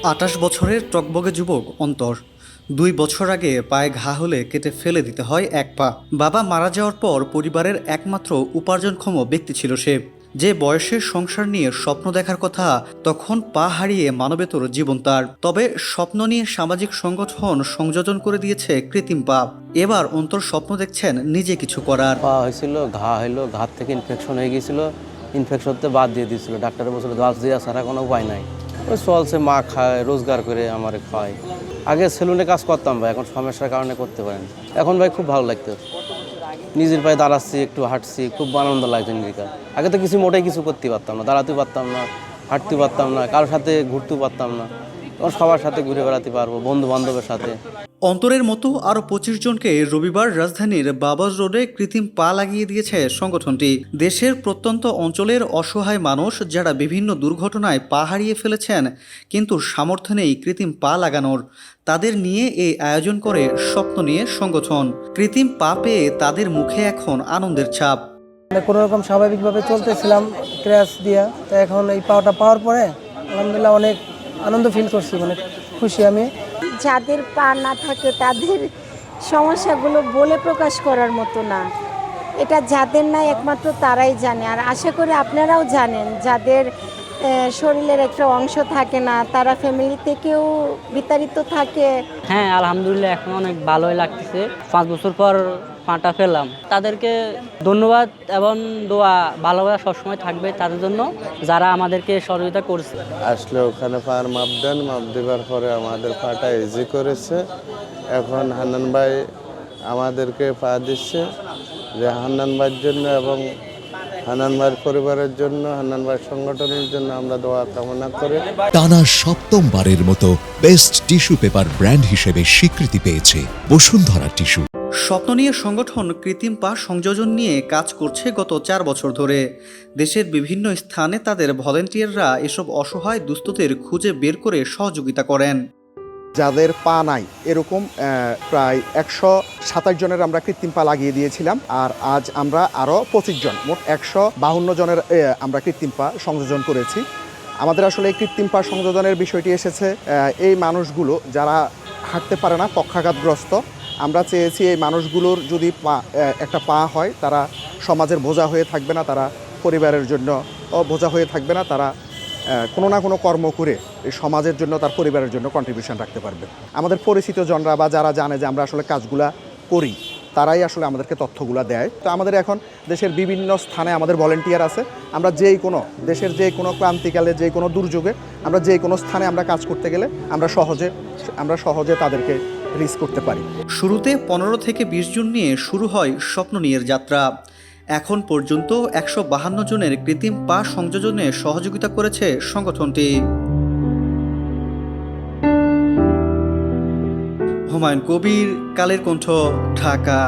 ২৮ বছরের টগবগে যুবক অন্তর। ২ বছর আগে পায়ে ঘা হলে কেটে ফেলে দিতে হয় এক পা। বাবা মারা যাওয়ার পর পরিবারের একমাত্র উপার্জনক্ষম ব্যক্তি ছিল সে। যে বয়সে সংসার নিয়ে স্বপ্ন দেখার কথা, তখন পা হারিয়ে মানবেতর জীবন তার। তবে স্বপ্ন নিয়ে সামাজিক সংগঠন সংযোজন করে দিয়েছে কৃত্রিম পা। এবার অন্তর স্বপ্ন দেখছেন নিজে কিছু করার। পা হয়েছিল, ঘা হইলো, ঘা থেকে ইনফেকশন হয়ে গিয়েছিল। ইনফেকশনতে বাদ দিয়ে দিয়েছিল, ডাক্তারের বলছিল গাছ দিয়ে ছাড়া কোনো উপায় নাই। ওই চলছে, মা খায়, রোজগার করে আমার খায়। আগে সেলুনে কাজ করতাম ভাই, এখন সমস্যার কারণে করতে পারেন। এখন ভাই খুব ভালো লাগতো, নিজের পায়ে দাঁড়াচ্ছি, একটু হাঁটছি, খুব আনন্দ লাগছে নিজেকে। আগে তো কিছু মোটেই কিছু করতে পারতাম না, দাঁড়াতে পারতাম না, হাঁটতে পারতাম না, কারোর সাথে ঘুরতেও পারতাম না। এখন সবার সাথে ঘুরে বেড়াতে পারবো, বন্ধু বান্ধবের সাথে। অন্তরের মতো আরও ২৫ জনকে রবিবার রাজধানীর বাবাজ রোডে কৃত্রিম পা লাগিয়ে দিয়েছে সংগঠনটি। দেশের প্রত্যন্ত অঞ্চলের অসহায় মানুষ যারা বিভিন্ন দুর্ঘটনায় পা হারিয়ে ফেলেছেন, কিন্তু সামর্থ্য নেই কৃত্রিম পা লাগানোর, তাদের নিয়ে এই আয়োজন করে স্বপ্ন নিয়ে সংগঠন। কৃত্রিম পা পেয়ে তাদের মুখে এখন আনন্দের ছাপ। কোনো রকম স্বাভাবিকভাবে চলতেছিলাম ক্র্যাশ দিয়া, তো এখন এই পাওয়াটা পাওয়ার পরে আলহামদুলিল্লাহ অনেক আনন্দ ফিল করছি, অনেক খুশি আমি। যাদের পা না থাকে তাদের সমস্যাগুলো বলে প্রকাশ করার মতো না। এটা যাদের নাই একমাত্র তারাই জানে। আর আশা করি আপনারাও জানেন, যাদের শরীরের একটা অংশ থাকে না, তারা ফ্যামিলি থেকেও বিতাড়িত থাকে। হ্যাঁ, আলহামদুলিল্লাহ এখন অনেক ভালোই লাগতেছে। 5 বছর পর পাটা পেলাম, তাদেরকে ধন্যবাদ এবং দোয়া ভালোবাসা সবসময় থাকবে তাদের জন্য, যারা আমাদেরকে সহযোগিতা করছে। আসলে ওখানে পার মাপ দেন, মাপ দেওয়ার পরে আমাদের পাটা ইজি করেছে। এখন হান্নান ভাই আমাদেরকে পা দিচ্ছে, যে হান্নান ভাইয়ের জন্য এবং হান্নান ভাইয়ের পরিবারের জন্য, হান্নান ভাইয়ের সংগঠনের জন্য আমরা দোয়া কামনা করি। টানা ৭ম-বারের মতো বেস্ট টিস্যু পেপার ব্র্যান্ড হিসেবে স্বীকৃতি পেয়েছে বসুন্ধরা টিস্যু। স্বপ্ন নিয়ে সংগঠন কৃত্রিম পা সংযোজন নিয়ে কাজ করছে গত 4 বছর ধরে। দেশের বিভিন্ন স্থানে তাদের ভলেন্টিয়াররা এসব অসহায় দুস্থদের খুঁজে বের করে সহযোগিতা করেন। যাদের পা নাই এরকম প্রায় ১২৭ জনের আমরা কৃত্রিম পা লাগিয়ে দিয়েছিলাম। আর আজ আমরা আরও 25 জন, মোট ১৫২ জনের আমরা কৃত্রিম পা সংযোজন করেছি। আমাদের আসলে এই কৃত্রিম পা সংযোজনের বিষয়টি এসেছে এই মানুষগুলো যারা হাঁটতে পারে না, পক্ষাঘাতগ্রস্ত। আমরা চেয়েছি এই মানুষগুলোর যদি একটা পা হয়, তারা সমাজের বোঝা হয়ে থাকবে না, তারা পরিবারের জন্য বোঝা হয়ে থাকবে না, তারা কোনো না কোনো কর্ম করে এই সমাজের জন্য, তার পরিবারের জন্য কন্ট্রিবিউশন রাখতে পারবে। আমাদের পরিচিত জনরা বা যারা জানে যে আমরা আসলে কাজগুলা করি, তারাই আসলে আমাদেরকে তথ্যগুলো দেয়। তো আমাদের এখন দেশের বিভিন্ন স্থানে আমাদের ভলেন্টিয়ার আছে। আমরা যেই কোনো দেশের যে কোনো ক্রান্তিকালে, যে কোনো দুর্যোগে, আমরা যে কোনো স্থানে আমরা কাজ করতে গেলে আমরা সহজে তাদেরকে রিচ করতে পারি। শুরুতে 15 থেকে 20 জন নিয়ে শুরু হয় স্বপ্ন নিয়ের যাত্রা। এখন পর্যন্ত 152 জনের কৃত্রিম পা সংযোজনে সহযোগিতা করেছে সংগঠনটি। হুমায়ুন কবির, কালের কণ্ঠ, ঢাকা।